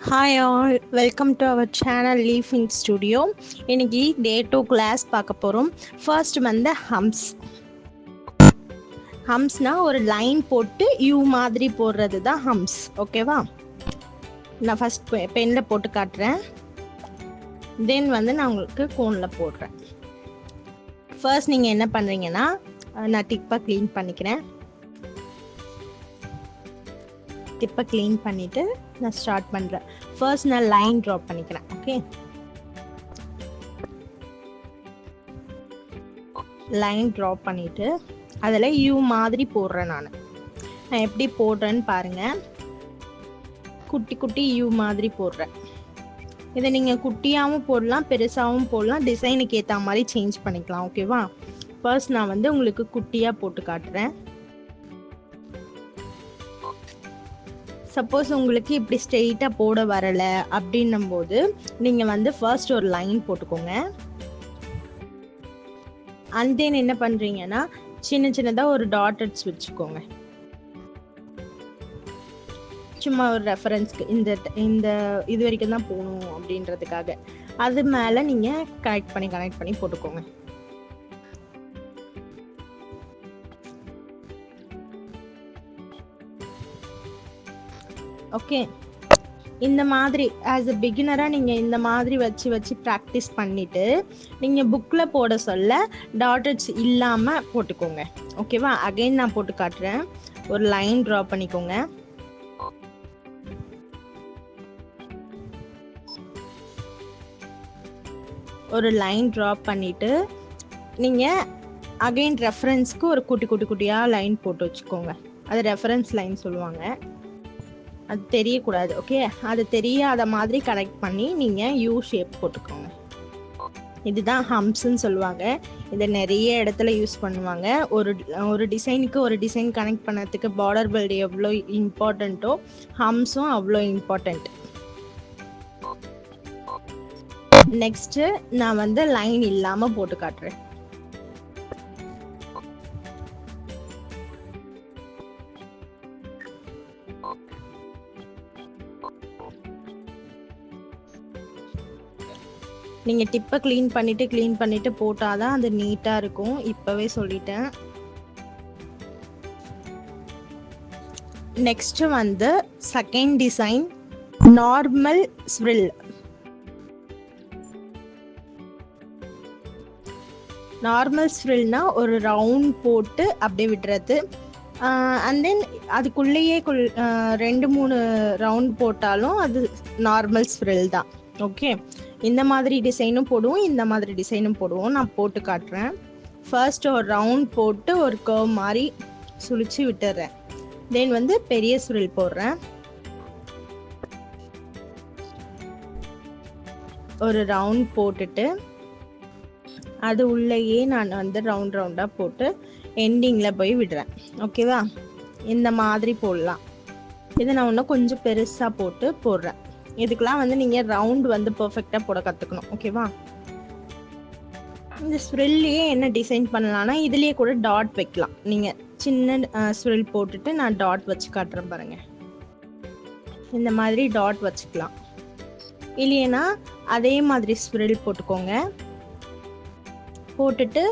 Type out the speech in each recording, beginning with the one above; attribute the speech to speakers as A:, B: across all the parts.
A: Hi all, welcome to our channel leafing studio. இன்னைக்கு day 2 class பார்க்க போகிறோம். First வந்து ஹம்ஸ்னால் ஒரு லைன் போட்டு யூ மாதிரி போடுறது தான் ஹம்ஸ். ஓகேவா? நான் ஃபஸ்ட் பெனில் போட்டு காட்டுறேன். தென் வந்து நான் உங்களுக்கு கோனில் போடுறேன். ஃபர்ஸ்ட் நீங்கள் என்ன பண்ணுறீங்கன்னா, நான் டிப்பை க்ளீன் பண்ணிக்கிறேன். டிப்பை க்ளீன் பண்ணிவிட்டு நான் ஸ்டார்ட் பண்ணுறேன். ஃபர்ஸ்ட் நான் லைன் ட்ரா பண்ணிக்கிறேன். ஓகே, லைன் ட்ரா பண்ணிவிட்டு அதில் யூ மாதிரி போடுறேன். நான் எப்படி போடுறேன்னு பாருங்கள். குட்டி குட்டி யூ மாதிரி போடுறேன். இதை நீங்கள் குட்டியாகவும் போடலாம், பெருசாகவும் போடலாம். டிசைனுக்கு ஏற்ற மாதிரி சேஞ்ச் பண்ணிக்கலாம். ஓகேவா? ஃபர்ஸ்ட் நான் வந்து உங்களுக்கு குட்டியாக போட்டு காட்டுறேன். சப்போஸ் உங்களுக்கு இப்படி ஸ்ட்ரெயிட்டாக போட வரலை அப்படின்னும் போது நீங்கள் வந்து ஃபர்ஸ்ட் ஒரு லைன் போட்டுக்கோங்க. அண்ட் தென் என்ன பண்ணுறீங்கன்னா, சின்ன சின்னதாக ஒரு டாட்டட்ஸ் வச்சுக்கோங்க. சும்மா ஒரு ரெஃபரன்ஸ்க்கு இந்த இது வரைக்கும் தான் போகணும் அப்படின்றதுக்காக. அது மேலே நீங்கள் கனெக்ட் பண்ணி போட்டுக்கோங்க. ஓகே, இந்த மாதிரி ஆஸ் எ பிகினராக நீங்கள் இந்த மாதிரி வச்சு ப்ராக்டிஸ் பண்ணிவிட்டு நீங்கள் புக்கில் போட சொல்ல டாட்டட்ஸ் இல்லாமல் போட்டுக்கோங்க. ஓகேவா? அகைன் நான் போட்டு காட்டுறேன். ஒரு லைன் ட்ரா பண்ணிக்கோங்க. ஒரு லைன் ட்ரா பண்ணிவிட்டு நீங்கள் அகைன் ரெஃபரன்ஸ்க்கு ஒரு குட்டியாக லைன் போட்டு வச்சுக்கோங்க. அது ரெஃபரன்ஸ் லைன் சொல்லுவாங்க. அது தெரியக்கூடாது. ஓகே, அது தெரியாத மாதிரி கனெக்ட் பண்ணி நீங்கள் யூ ஷேப் போட்டுக்கோங்க. இதுதான் ஹம்ஸ்ன்னு சொல்லுவாங்க. இதை நிறைய இடத்துல யூஸ் பண்ணுவாங்க. ஒரு டிசைனுக்கு ஒரு டிசைன் கனெக்ட் பண்ணதுக்கு பார்டர் பெல்ட் எவ்வளோ இம்பார்ட்டண்ட்டோ ஹம்ஸும் அவ்வளோ இம்பார்ட்டண்ட். நெக்ஸ்ட்டு நான் வந்து லைன் இல்லாமல் போட்டு காட்டுறேன். நீங்கள் டிப்பை க்ளீன் பண்ணிவிட்டு போட்டால் தான் அது நீட்டாக இருக்கும். இப்போவே சொல்லிட்டேன். நெக்ஸ்ட்டு வந்து செகண்ட் டிசைன் நார்மல் ஸ்வில். நார்மல் ஸ்வில்னா ஒரு ரவுண்ட் போட்டு அப்படியே விடுறது. அண்ட் தென் அதுக்குள்ளேயே 2-3 ரவுண்ட் போட்டாலும் அது நார்மல் ஸ்வில் தான். ஓகே, இந்த மாதிரி டிசைனும் போடுவோம், இந்த மாதிரி டிசைனும் போடுவோம். நான் போட்டு காட்டுறேன். ஃபர்ஸ்ட் ஒரு ரவுண்ட் போட்டு ஒரு கர்வ் மாதிரி சுழிச்சு விட்டுறேன். தென் வந்து பெரிய ஸ்வில் போடுறேன். ஒரு ரவுண்ட் போட்டுட்டு அது உள்ளேயே நான் வந்து ரவுண்டாக போட்டு எண்டிங்கில் போய் விடுறேன். ஓகேவா? இந்த மாதிரி போடலாம். இதை நான் இன்னும் கொஞ்சம் பெருசாக போட்டு போடுறேன். இதுக்கெல்லாம் வந்து நீங்கள் ரவுண்ட் வந்து பர்ஃபெக்டாக போட கற்றுக்கணும். ஓகேவா? இந்த ஸ்வில்லையே என்ன டிசைன் பண்ணலான்னா, இதுலேயே கூட டாட் வைக்கலாம். நீங்கள் சின்ன ஸ்வில் போட்டுட்டு நான் டாட் வச்சு காட்டுறேன் பாருங்கள். இந்த மாதிரி டாட் வச்சுக்கலாம். இல்லைன்னா அதே மாதிரி ஸ்வில் போட்டுக்கோங்க. போட்டுட்டு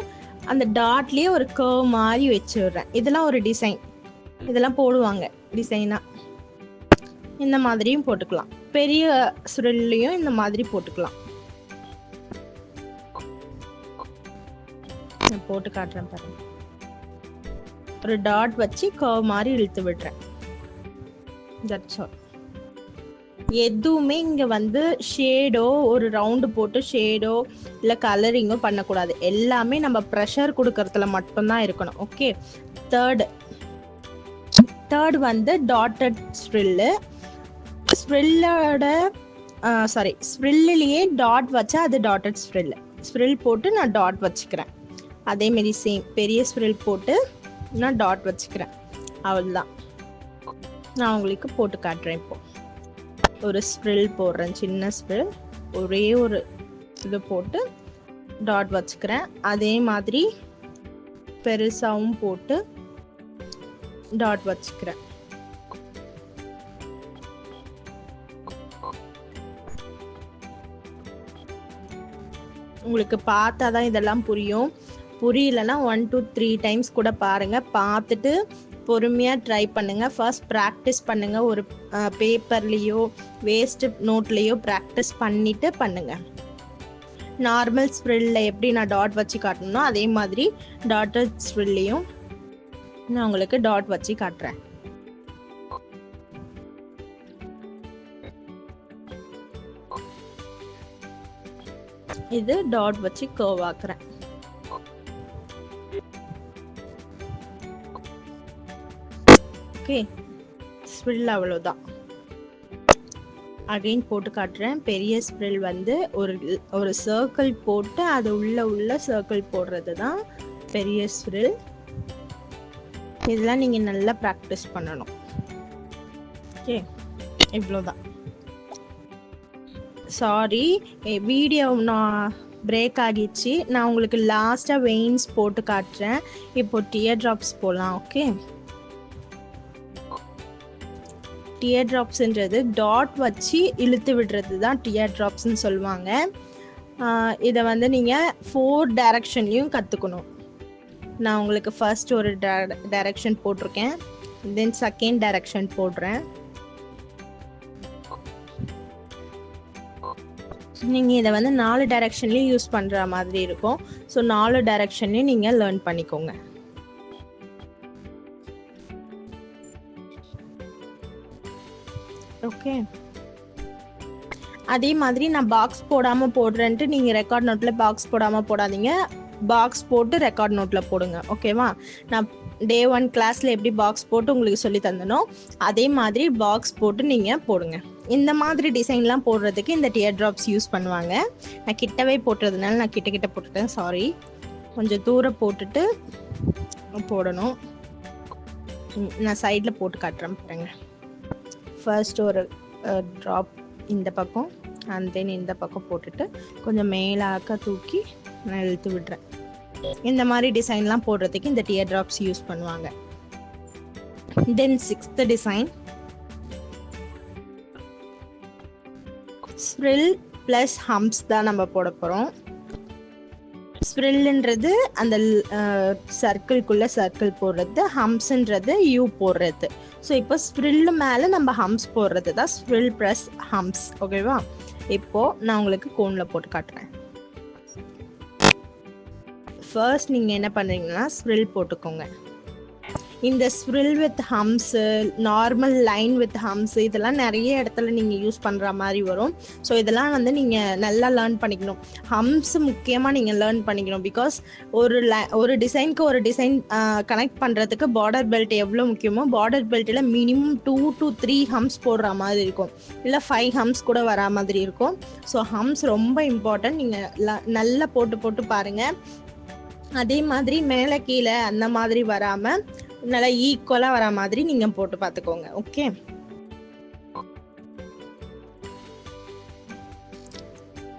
A: அந்த டாட்லேயே ஒரு கர்வ் மாதிரி வச்சு விடுறேன். இதெல்லாம் ஒரு டிசைன், இதெல்லாம் போடுவாங்க டிசைனாக. இந்த மாதிரியும் போட்டுக்கலாம். பெரிய சுருள்லையும் இந்த மாதிரி போட்டுக்கலாம். நான் போட்டு காட்டுறேன் பாருங்க. ஒரு டாட் வச்சு கர்வ் மாதிரி இழுத்து விடுறேன். That's all. எதுவுமே இங்கே வந்து ஷேடோ ஒரு ரவுண்டு போட்டு ஷேடோ இல்லை கலரிங்கோ பண்ணக்கூடாது. எல்லாமே நம்ம ப்ரெஷர் கொடுக்கறதுல மட்டும்தான் இருக்கணும். ஓகே, தேர்ட் வந்து டாட்டட் ஸ்வில்லு. ஸ்வில்லையே டாட் வச்சா அது டாட்டட் ஸ்வில் போட்டு நான் டாட் வச்சுக்கிறேன். அதேமாரி சேம் பெரிய ஸ்வில் போட்டு நான் டாட் வச்சுக்கிறேன். அவ்வளோதான். நான் உங்களுக்கு போட்டு காட்டுறேன். இப்போ ஒரு ஸ்வில் போடுறேன், சின்ன ஸ்வில். ஒரே ஒரு இது போட்டு டாட் வச்சுக்கிறேன். அதே மாதிரி பெருசாகவும் போட்டு டாட் வச்சுக்கிறேன். உங்களுக்கு பார்த்தா தான் இதெல்லாம் புரியும். புரியலன்னா 1 to 3 டைம்ஸ் கூட பாருங்கள். பார்த்துட்டு பொறுமையாக ட்ரை பண்ணுங்கள். ஃபர்ஸ்ட் ப்ராக்டிஸ் பண்ணுங்கள். ஒரு பேப்பர்லேயோ வேஸ்ட்டு நோட்லேயோ ப்ராக்டிஸ் பண்ணிவிட்டு பண்ணுங்கள். நார்மல் ஸ்ப்ரில்ல எப்படி நான் டாட் வச்சு காட்டணும்னோ அதே மாதிரி டாட்டட் ஸ்ப்ரில்லையும் நான் உங்களுக்கு டாட் வச்சு காட்டுறேன். இது டாட் வச்சு கர்வ் ஆக்குறேன். ஓகே, ஸ்ப்ரில் அவ்வளோதான். அகைன் போட்டு காட்டுறேன். பெரிய ஸ்ப்ரில் வந்து ஒரு சர்க்கிள் போட்டு அது உள்ள சர்க்கிள் போடுறது தான் பெரிய ஸ்ப்ரில். இதெல்லாம் நீங்கள் நல்லா ப்ராக்டிஸ் பண்ணணும். ஓகே, இவ்வளோதான். சாரி, வீடியோ நான் பிரேக் ஆகிடுச்சு. நான் உங்களுக்கு லாஸ்ட்டாக வெயின்ஸ் போட்டு காட்டுறேன். இப்போ டியர் ட்ராப்ஸ் போகலாம். ஓகே, டியர் ட்ராப்ஸ்ன்றது டாட் வச்சு இழுத்து விடுறது தான் டியர் ட்ராப்ஸ்ன்னு சொல்லுவாங்க. இதை வந்து நீங்கள் 4 டைரக்ஷன்லையும் கற்றுக்கணும். நான் உங்களுக்கு ஃபர்ஸ்ட் ஒரு டைரக்ஷன் போட்டிருக்கேன், தென் செகண்ட் டைரக்ஷன் போடுறேன். நீங்கள் இதை வந்து 4 டைரக்ஷன்லேயும் யூஸ் பண்ணுற மாதிரி இருக்கும். ஸோ 4 டைரக்ஷன்லேயும் நீங்கள் லேர்ன் பண்ணிக்கோங்க. ஓகே, அதே மாதிரி நான் பாக்ஸ் போடாமல் போடுறேன்ட்டு நீங்கள் ரெக்கார்ட் நோட்டில் பாக்ஸ் போடாமல் போடாதீங்க. பாக்ஸ் போட்டு ரெக்கார்ட் நோட்டில் போடுங்க. ஓகேவா? நான் டே 1 கிளாஸில் எப்படி பாக்ஸ் போட்டு உங்களுக்கு சொல்லி தந்தனோ அதே மாதிரி பாக்ஸ் போட்டு நீங்கள் போடுங்க. இந்த மாதிரி டிசைன்லாம் போடுறதுக்கு இந்த டியர் ட்ராப்ஸ் யூஸ் பண்ணுவாங்க. நான் கிட்டவே போட்டுறதுனால நான் கிட்ட போட்டுட்டேன், சாரி. கொஞ்சம் தூரம் போட்டுட்டு போடணும். நான் சைடில் போட்டு காட்டுறேன் பாருங்க. ஃபர்ஸ்ட் ஒரு ட்ராப் இந்த பக்கம் அண்ட் தென் இந்த பக்கம் போட்டுட்டு கொஞ்சம் மேலாக்க தூக்கி நான் இழுத்து விடுறேன். இந்த மாதிரி டிசைன்லாம் போடுறதுக்கு இந்த டியர் ட்ராப்ஸ் யூஸ் பண்ணுவாங்க. தென் 6th டிசைன் ஸ்ப்ரில் ப்ளஸ் ஹம்ப்ஸ் தான் நம்ம போட போகிறோம். ஸ்ப்ரில்ன்றது அந்த சர்க்கிள்குள்ளே சர்க்கிள் போடுறது, ஹம்ப்ஸ்ன்றது யூ போடுறது. ஸோ இப்போ ஸ்ப்ரில் மேலே நம்ம ஹம்ப்ஸ் போடுறது தான் ஸ்ப்ரில் ப்ளஸ் ஹம்ப்ஸ். ஓகேவா? இப்போது நான் உங்களுக்கு கோனில் போட்டு காட்டுறேன். ஃபர்ஸ்ட் நீங்கள் என்ன பண்ணுறீங்கன்னா ஸ்ப்ரில் போட்டுக்கோங்க. இந்த ஸ்ப்ரில் வித் ஹம்ஸு, நார்மல் லைன் வித் ஹம்ஸு இதெல்லாம் நிறைய இடத்துல நீங்கள் யூஸ் பண்ணுற மாதிரி வரும். ஸோ இதெல்லாம் வந்து நீங்கள் நல்லா லேர்ன் பண்ணிக்கணும். ஹம்ஸ் முக்கியமாக நீங்கள் லேர்ன் பண்ணிக்கணும். பிகாஸ் ஒரு டிசைனுக்கு ஒரு டிசைன் கனெக்ட் பண்ணுறதுக்கு பார்டர் பெல்ட் எவ்வளோ முக்கியமோ பார்டர் பெல்ட்டில் மினிமம் 2 to 3 ஹம்ஸ் போடுற மாதிரி இருக்கும், இல்லை 5 ஹம்ஸ் கூட வரா மாதிரி இருக்கும். ஸோ ஹம்ஸ் ரொம்ப இம்பார்ட்டன்ட். நீங்கள் நல்லா போட்டு பாருங்கள். அதே மாதிரி மேலே கீழே அந்த மாதிரி வராமல் நல்லா ஈக்குவலாக வர மாதிரி நீங்கள் போட்டு பார்த்துக்கோங்க. ஓகே,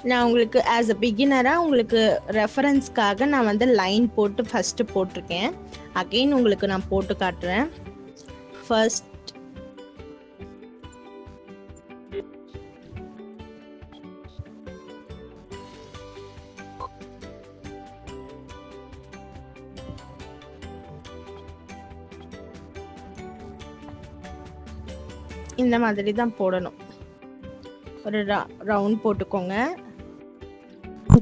A: நான் உங்களுக்கு ஆஸ் அ பிகினராக உங்களுக்கு ரெஃபரன்ஸ்க்காக நான் வந்து லைன் போட்டு ஃபஸ்ட்டு போட்டிருக்கேன். அகெயின் உங்களுக்கு நான் போட்டு காட்டுறேன். ஃபர்ஸ்ட் இந்த மாதிரி தான் போடணும். ஒரு ரவுண்ட் போட்டுக்கோங்க.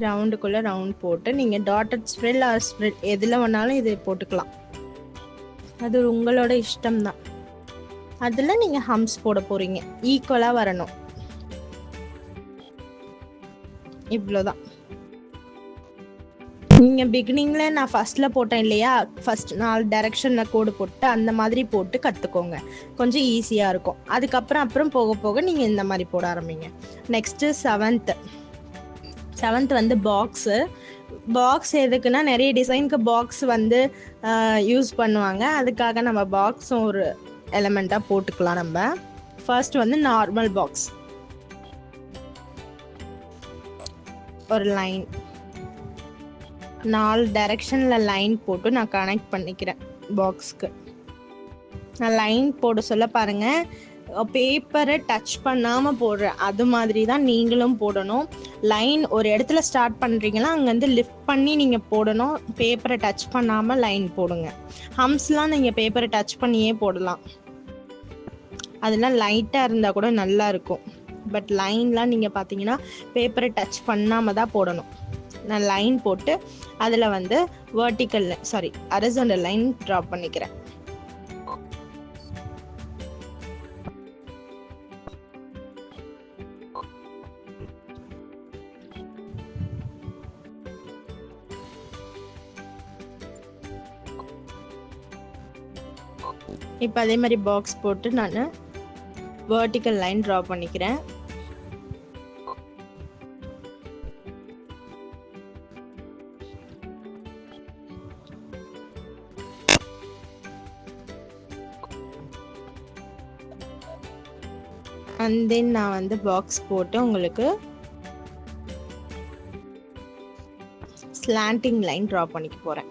A: ரவுண்டுக்குள்ளே ரவுண்ட் போட்டு நீங்கள் டாட்டட் ஸ்ப்ரில் ஆர் ஸ்ப்ரில் எதில் வேணாலும் இது போட்டுக்கலாம். அது உங்களோட இஷ்டம்தான். அதில் நீங்கள் ஹம்ஸ் போட போகிறீங்க. ஈக்குவலாக வரணும். இவ்வளோதான். நீங்கள் பிகினிங்கில் நான் ஃபஸ்ட்டில் போட்டேன் இல்லையா, ஃபஸ்ட் 4 டைரக்ஷனில் கோடு போட்டு அந்த மாதிரி போட்டு கற்றுக்கோங்க. கொஞ்சம் ஈஸியாக இருக்கும். அப்புறம் போக போக நீங்கள் இந்த மாதிரி போட ஆரம்பிங்க. நெக்ஸ்ட்டு 7th வந்து பாக்ஸ் எதுக்குன்னா நிறைய டிசைனுக்கு பாக்ஸ் வந்து யூஸ் பண்ணுவாங்க. அதுக்காக நம்ம பாக்ஸும் ஒரு எலமெண்ட்டாக போட்டுக்கலாம். நம்ம ஃபர்ஸ்ட் வந்து நார்மல் பாக்ஸ், ஒரு லைன் 4 டைரக்ஷனில் லைன் போட்டு நான் கனெக்ட் பண்ணிக்கிறேன் பாக்ஸ்க்கு. நான் லைன் போட சொல்ல பாருங்கள், பேப்பரை டச் பண்ணாம போடுற அது மாதிரி தான் நீங்களும் போடணும். லைன் ஒரு இடத்துல ஸ்டார்ட் பண்றீங்கன்னா அங்கேருந்து லிஃப்ட் பண்ணி நீங்க போடணும். பேப்பரை டச் பண்ணாம லைன் போடுங்க. ஹம்ஸ்லாம் நீங்க பேப்பரை டச் பண்ணியே போடலாம், அதெல்லாம் லைட்டா இருந்தா கூட நல்லா இருக்கும். பட் லைன்லாம் நீங்க பாத்தீங்கன்னா பேப்பரை டச் பண்ணாம தான் போடணும். நான் லைன் போட்டு அதில் வந்து vertical sorry horizontal line draw பண்ணிக்கிறேன். இப்போ அதே மாதிரி பாக்ஸ் போட்டு நான் வெர்டிக்கல் லைன் ட்ரா பண்ணிக்கிறேன். அண்ட் தென் நான் வந்து பாக்ஸ் போட்டு உங்களுக்கு ஸ்லாண்டிங் லைன் ட்ரா பண்ணிக்க போறேன்.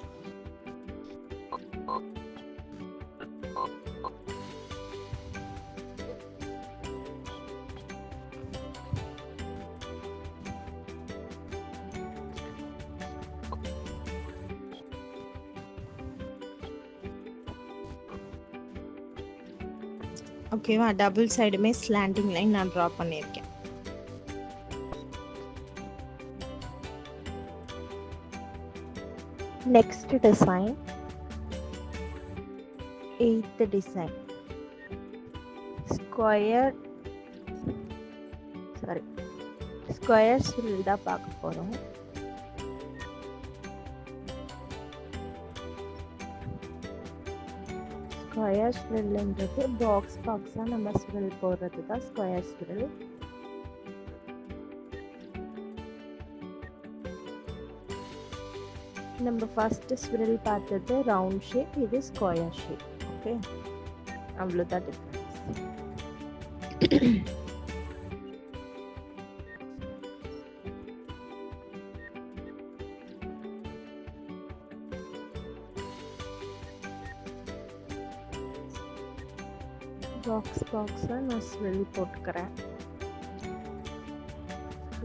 A: ஓகேவா, டபுள் சைடுமே ஸ்லாண்டிங் லைன் நான் ட்ரா பண்ணியிருக்கேன். Next design 8th design square swirl தான் பார்க்க போறோம். ஸ்கொயர் ஸ்வில்ன்றது பாக்ஸா நம்ம ஸ்வில் போடுறது தான் ஸ்கொயர் ஸ்வில். நம்ம ஃபர்ஸ்ட் ஸ்வில் பார்த்தது ரவுண்ட் ஷேப், இது ஸ்கொயர் ஷேப். ஓகே, அவ்வளோதான் டிஃபரன்ஸ். பாக்ஸை நான் ஸ்வில் போட்டுக்கிறேன்.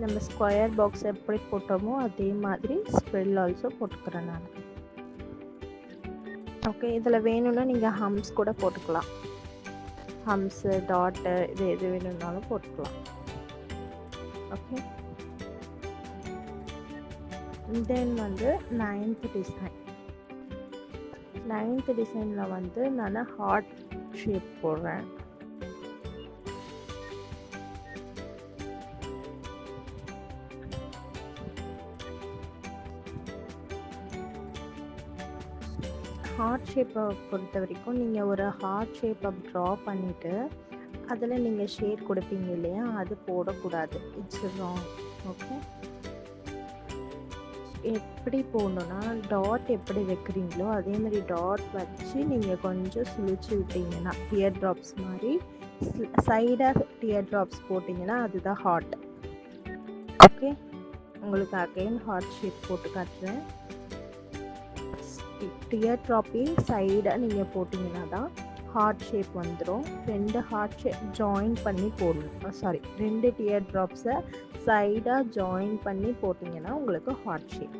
A: நம்ம ஸ்கொயர் பாக்ஸ் எப்படி போட்டோமோ அதே மாதிரி ஸ்வில் ஆல்சோ போட்டுக்கிறேன் நான். ஓகே, இதில் வேணும்னா நீங்கள் ஹம்ஸ் கூட போட்டுக்கலாம். ஹம்ஸு டாட்டு இது எது வேணும்னாலும் போட்டுக்கலாம். ஓகே, தென் வந்து 9th டிசைன். 9th டிசைனில் வந்து நான் ஹார்ட் ஷேப் போடுறேன். ஹார்ட் ஷேப்பை பொறுத்த வரைக்கும் நீங்கள் ஒரு ஹார்ட் ஷேப்பை ட்ரா பண்ணிவிட்டு அதில் நீங்கள் ஷேட் கொடுப்பீங்க இல்லையா, அது போடக்கூடாது. It's wrong. ஓகே, எப்படி போடணுன்னா டாட் எப்படி வைக்கிறீங்களோ அதே மாதிரி டாட் வச்சு நீங்கள் கொஞ்சம் சுழிச்சு விட்டீங்கன்னா டியர் ட்ராப்ஸ் மாதிரி சைடாக டியர் ட்ராப்ஸ் போட்டிங்கன்னா அதுதான் ஹார்ட். ஓகே, உங்களுக்கு அகைன் ஹார்ட் ஷேப் போட்டு காட்டுறேன். டியர் ட்ராப்பே சைடாக நீங்கள் போட்டிங்கன்னா தான் ஹார்ட் ஷேப் வந்துடும். 2 ஹார்ட் ஷேப் ஜாயின் பண்ணி போடணும். சாரி, 2 டியர் ட்ராப்ஸை சைடாக ஜாயின் பண்ணி போட்டிங்கன்னா உங்களுக்கு ஹார்ட் ஷேப்.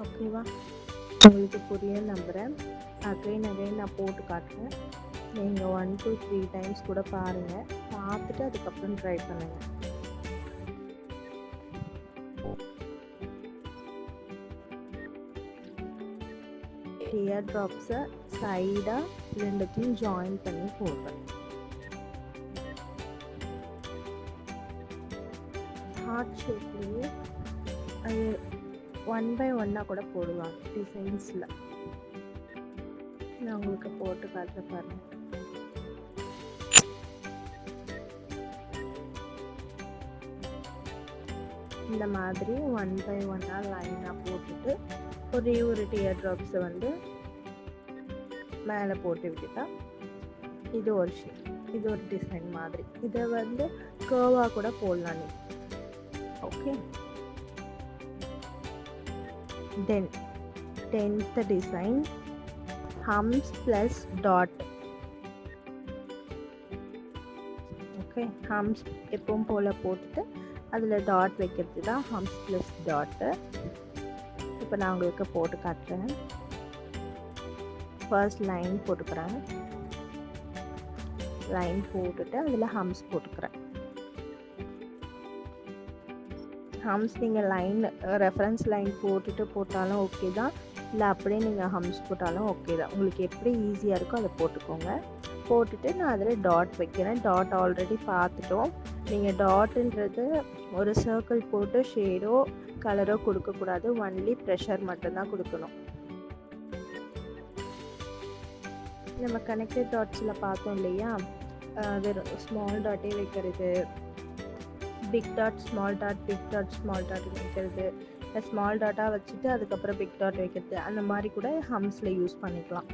A: ஓகேவா, உங்களுக்கு புரிய நம்புகிறேன். அகைன் நான் போட்டு காட்டுறேன். நீங்கள் 1 to 3 டைம்ஸ் கூட பாருங்கள், பார்த்துட்டு அதுக்கப்புறம் ட்ரை பண்ணுங்கள். டியர் ட்ராப்ஸை சைடாக ரெண்டுத்தையும் ஜாயின் பண்ணி போடுறேன். ஹார்ட் ஷேப்லேயே அது 1 by 1 கூட போடுவாங்க டிசைன்ஸில். நான் உங்களுக்கு போட்டு காட்டுற பாருங்க. இந்த மாதிரி 1 by 1 லைனாக போட்டுட்டு ஒரே ஒரு டியர் ட்ராப்ஸை வந்து மேலே போட்டு விட்டுட்டா இது ஒரு ஷேப், இது ஒரு டிசைன் மாதிரி. இதை வந்து கர்வாக கூட போடலாம் நீ. Okay, then 10th design hums plus dot. Okay, hums எப்பவும் போல் போட்டுட்டு அதில் டாட் வைக்கிறது தான் ஹம்ஸ் ப்ளஸ் டாட்டு. இப்போ நான் உங்களுக்கு போட்டு காட்டுறேன். ஃபர்ஸ்ட் லைன் போட்டுக்கிறேன். லைன் போட்டுட்டு அதில் ஹம்ஸ் போட்டுக்கிறேன். ஹம்ஸ் நீங்கள் லைன் ரெஃபரன்ஸ் லைன் போட்டுட்டு போட்டாலும் ஓகே தான், இல்லை அப்படியே நீங்கள் ஹம்ஸ் போட்டாலும் ஓகே தான். உங்களுக்கு எப்படி ஈஸியாக இருக்கோ அதை போட்டுக்கோங்க. போட்டுட்டு நான் அதில் டாட் வைக்கிறேன். டாட் ஆல்ரெடி பார்த்துட்டோம். நீங்கள் டாட்டுன்றது ஒரு சர்க்கிள் போட்டு ஷேடோ கலரோ கொடுக்கக்கூடாது, ஒன்லி ப்ரெஷர் மட்டும்தான் கொடுக்கணும். நம்ம கனெக்டட் டாட்ஸில் பார்த்தோம் இல்லையா, வெறும் ஸ்மால் டாட்டே வைக்கிறது, big dot small dot, big dot small dot வைக்கிறது, ஸ்மால் டாட்டாக வச்சுட்டு அதுக்கப்புறம் பிக் டாட் வைக்கிறது, அந்த மாதிரி கூட ஹம்ஸில் யூஸ் பண்ணிக்கலாம்.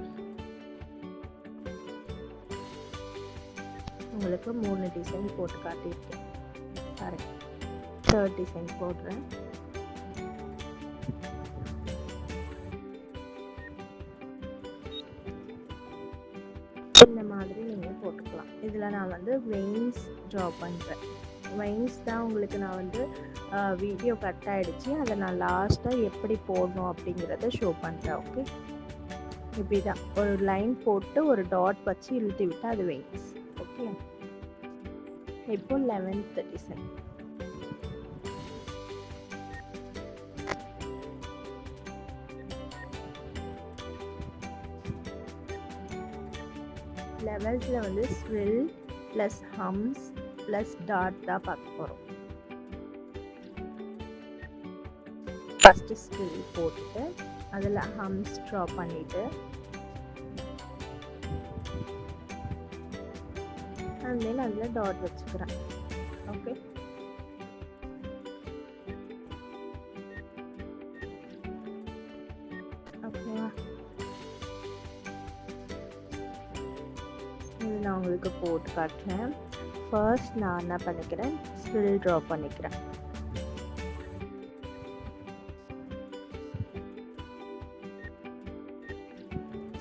A: உங்களுக்கு 3 டிசைன் போட்டு காட்டியிருக்கேன். சரி, 3rd டிசைன் போடுறேன். இந்த மாதிரி நீங்கள் போட்டுக்கலாம். இதில் நான் வந்து வெயின்ஸ் ட்ரா பண்ணுறேன். வெயின்ஸ் தான் உங்களுக்கு நான் வந்து வீடியோ கட் ஆகிடுச்சு, அதை நான் லாஸ்ட்டாக எப்படி போடணும் அப்படிங்கிறத ஷோ பண்ணுறேன். ஓகே, இப்படி தான் ஒரு லைன் போட்டு ஒரு டாட் வச்சு இழுத்து விட்டால் அது வெயின்ஸ். ஓகே, இப்போ 11th டிசைன். லெவல்ஸில் வந்து swirl plus hums plus dot தான் பார்க்க போகிறோம். ஃபஸ்ட்டு ஸ்வில் போட்டுட்டு அதில் ஹம்ஸ் ட்ரா பண்ணிவிட்டு அண்ட் தென் அதில் டாட் வச்சுக்கிறேன். ஓகே, ஓகேவா? இது நான் உங்களுக்கு போட்டு காட்டுறேன். ஃபர்ஸ்ட் நான் என்ன பண்ணிக்கிறேன், ஸ்வில் ட்ரா பண்ணிக்கிறேன்.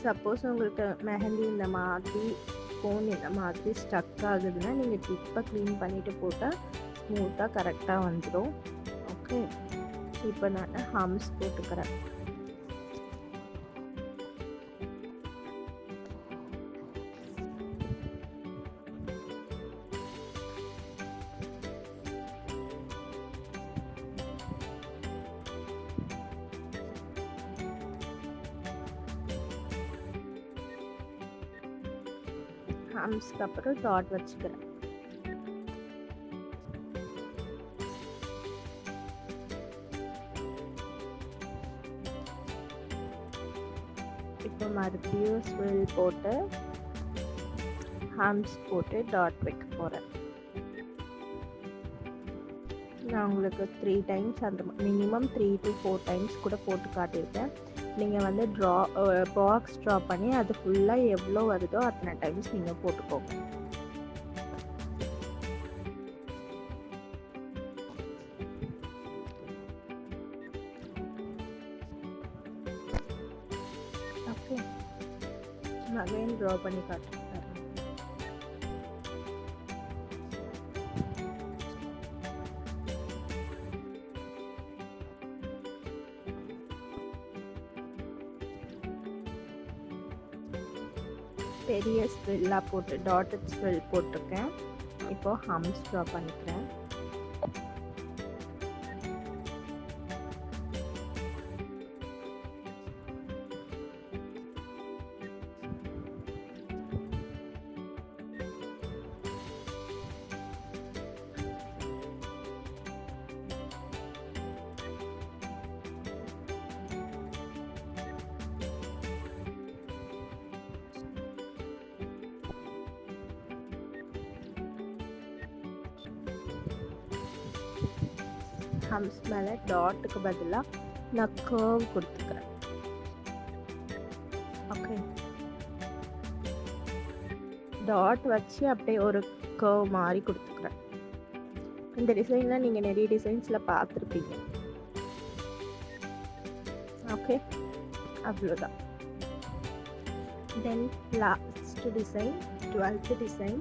A: சப்போஸ் உங்களுக்கு மெஹந்தி இந்த மாதிரி ஃபோன் இந்த மாதிரி ஸ்டக் ஆகுதுன்னா நீங்கள் டிப்பை க்ளீன் பண்ணிவிட்டு போட்டால் ஸ்மூத்தாக கரெக்டாக வந்துடும். ஓகே, இப்போ நான் ஹம்ஸ் போட்டுக்கிறேன். ஹம்ஸ்க்கு அப்புறம் டாட் வச்சுக்கிறேன். இப்போ மறுபடியும் ஸ்வில் போட்டு ஹம்ஸ் போட்டு டாட் வைக்க போகிறேன். நான் உங்களுக்கு 3 டைம்ஸ் அந்த மினிமம் 3 to 4 டைம்ஸ் கூட போட்டு காட்டியிருக்கேன். நீங்கள் வந்து பாக்ஸ் ட்ரா பண்ணி அது ஃபுல்லாக எவ்வளோ வருதோ அத்தனை டைம்ஸ் நீங்கள் போட்டுக்கோங்க. ஓகே, அகைன் ட்ரா பண்ணி காட்டுறேன். பெரிய ஸ்வில்லாக போட்டு டாட்டட் ஸ்வில் போட்டிருக்கேன். இப்போ ஹம்ஸ் ட்ரா பண்ணிக்கிறேன். ஹம்ஸ் மேலே டாட்டுக்கு பதிலாக நான் கர்வ் கொடுத்துக்கிறேன். ஓகே, டாட் வச்சு அப்படியே ஒரு கர்வ் மாதிரி கொடுத்துக்கிறேன். இந்த டிசைன்லாம் நீங்கள் நிறைய டிசைன்ஸில் பார்த்துருப்பீங்க. ஓகே, அவ்வளோதான். Then last design 12th design.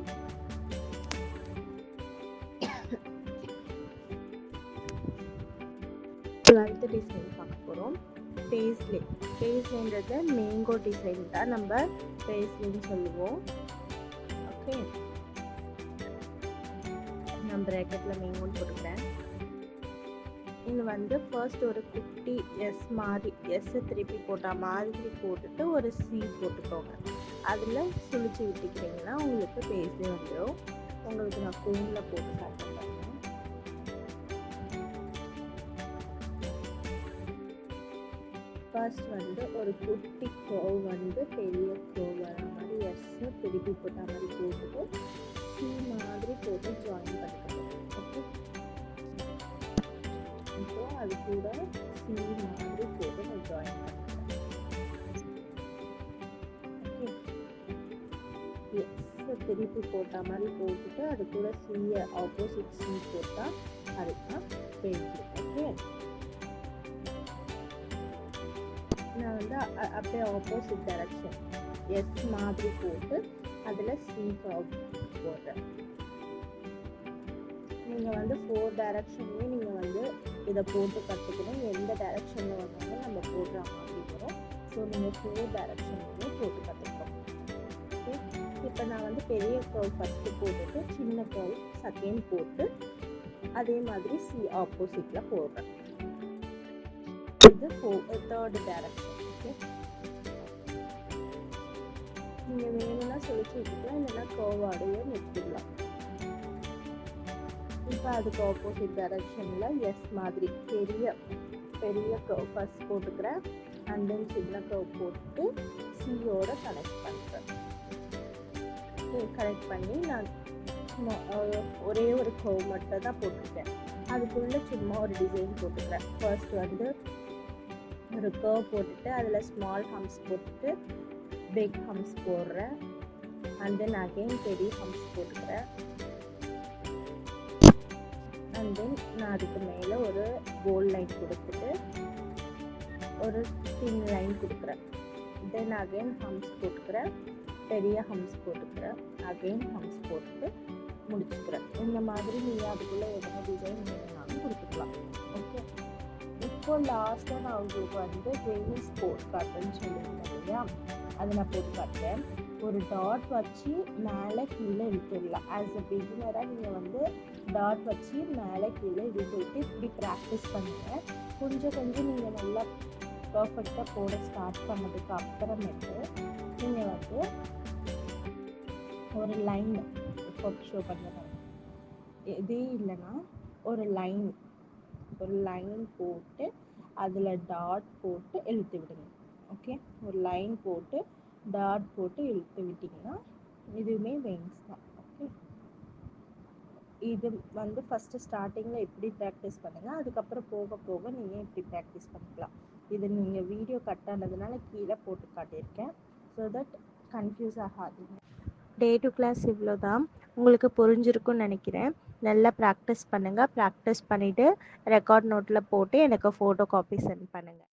A: 12th design பார்க்க போகிறோம். பேஸ்லேன்றது மேங்கோ டிசைன் தான் நம்ம பேஸ்லேன்னு சொல்லுவோம். ஓகே, நான் ப்ராக்கெட்டில் மேங்கோன்னு போட்டுக்கிறேன். இது வந்து ஃபர்ஸ்ட் ஒரு குட்டி எஸ் மாதிரி எஸ்ஸை திருப்பி போட்டால் மாதிரி போட்டுட்டு ஒரு சி போட்டுக்கோங்க. அதில் சுழிச்சு விட்டுக்கிறீங்கன்னா உங்களுக்கு பேஸ்லேயே வந்துடும். உங்களுக்கு நான் கோனில் போட்டு காட்டுறேன். ஃபர்ஸ்ட் வந்து ஒரு குட்டி கர்வ் வந்து பெரிய கர்வ் வர மாதிரி எஸ்ஸை திருப்பி போட்ட மாதிரி போட்டுட்டு சி மாதிரி போட்டு ஜாயின் பண்ணிக்கணும். ஓகே, இப்போ அது கூட சி மாதிரி போட்டு நான் ஜாயின் பண்ணிக்கிறேன். ஓகே, எஸ்ஸை திருப்பி போட்ட மாதிரி போட்டுட்டு அது கூட சியை ஆப்போசிட் சி போட்டால் அதுதான் பேஸ்ட். ஓகே, நான் வந்து அப்படியே ஆப்போசிட் டைரக்ஷன் எஸ் மாதிரி போட்டு அதில் சி கர்வ் போடுறேன். நீங்கள் வந்து 4 டைரக்ஷன்லேயும் நீங்கள் வந்து இதை போட்டு கற்றுக்கணும். எந்த டைரக்ஷனில் வந்தாலும் நம்ம போடுற மாதிரி வரும். ஸோ நீங்கள் 4 டைரக்ஷன்லேயே போட்டு கற்றுக்கணும். ஓகே, இப்போ நான் வந்து பெரிய கர்வ் ஃபஸ்ட்டு போட்டுட்டு சின்ன கர்வ் செகண்ட் போட்டு அதே மாதிரி சி ஆப்போசிட்டில் போடுறேன். இது 3rd டைரக்ஷன். ஓகே, நீங்கள் வேணும்னா சொல்லிச்சு விட்டுக்கலாம், இல்லைன்னா கர்வாடையே நிறுத்திடலாம். இப்போ அதுக்கு ஆப்போசிட் டைரக்ஷனில் எஸ் மாதிரி பெரிய கர்வ் ஃபர்ஸ்ட் போட்டுக்கிறேன். அண்ட் தென் சின்ன கர்வ் போட்டு சியோட கனெக்ட் பண்ணுறேன். கனெக்ட் பண்ணி நான் ஒரே ஒரு கர்வ் மட்டும் தான் போட்டிருக்கேன். அதுக்குள்ளே சும்மா ஒரு டிசைன் போட்டுக்கிறேன். ஃபர்ஸ்ட் வந்து ஒரு கர்வ் போட்டுட்டு அதில் ஸ்மால் ஹம்ஸ் போட்டுட்டு பிக் ஹம்ஸ் போடுறேன். அண்ட் தென் அகெயின் பெரிய ஹம்ஸ் போட்டுக்கிறேன். அண்ட் தென் நான் அதுக்கு மேலே ஒரு கோல்ட் லைன் கொடுத்துட்டு ஒரு தின் லைன் கொடுக்குறேன். தென் அகெயின் ஹம்ஸ் போட்டுக்கிறேன், பெரிய ஹம்ஸ் போட்டுக்கிறேன், அகெயின் ஹம்ஸ் போட்டுட்டு முடிச்சுக்கிறேன். இந்த மாதிரி நீங்கள் அதுக்குள்ளே எதனா டிசைன் வேணும்னாலும் கொடுத்துக்கலாம். ஓகே, இப்போ லாஸ்ட்டாக நான் உங்களுக்கு வந்து வெயின்ஸ் போட்டு காட்டுறேன்னு சொல்லியிருந்தேன் இல்லையா, அதை நான் போட்டு காட்டுறேன். ஒரு டாட் வச்சு மேலே கீழே இழுத்துடலாம். ஆஸ் அ பிகினராக நீங்கள் வந்து டாட் வச்சு மேலே கீழே இழுத்துட்டு இப்படி ப்ராக்டிஸ் பண்ணுங்கள். கொஞ்சம் நீங்கள் நல்லா பர்ஃபெக்டாக போட ஸ்டார்ட் பண்ணதுக்கு அப்புறமேட்டு நீங்கள் வந்து ஒரு லைன் இப்போ ஷோ பண்ணுறேன். இதே இல்லைன்னா ஒரு லைன் போட்டு அதில் டாட் போட்டு இழுத்து விடுங்க. ஓகே, ஒரு லைன் போட்டு டாட் போட்டு இழுத்து விட்டிங்கன்னா இதுவுமே வெயின்ஸ் தான். ஓகே, இது வந்து ஃபஸ்ட்டு ஸ்டார்டிங்கில் இப்படி ப்ராக்டிஸ் பண்ணுங்கள். அதுக்கப்புறம் போக போக நீங்கள் இப்படி ப்ராக்டிஸ் பண்ணிக்கலாம். இது நீங்கள் வீடியோ கட் ஆனதுனால கீழே போட்டு காட்டியிருக்கேன். ஸோ தட் கன்ஃபியூஸ் ஆகாதீங்க. டே டு கிளாஸ் இவ்வளோ தான். உங்களுக்கு புரிஞ்சிருக்குன்னு நினைக்கிறேன். நல்லா ப்ராக்டிஸ் பண்ணுங்கள். ப்ராக்டிஸ் பண்ணிவிட்டு ரெக்கார்ட் நோட்டில் போட்டு எனக்கு ஃபோட்டோ காப்பி சென்ட் பண்ணுங்கள்.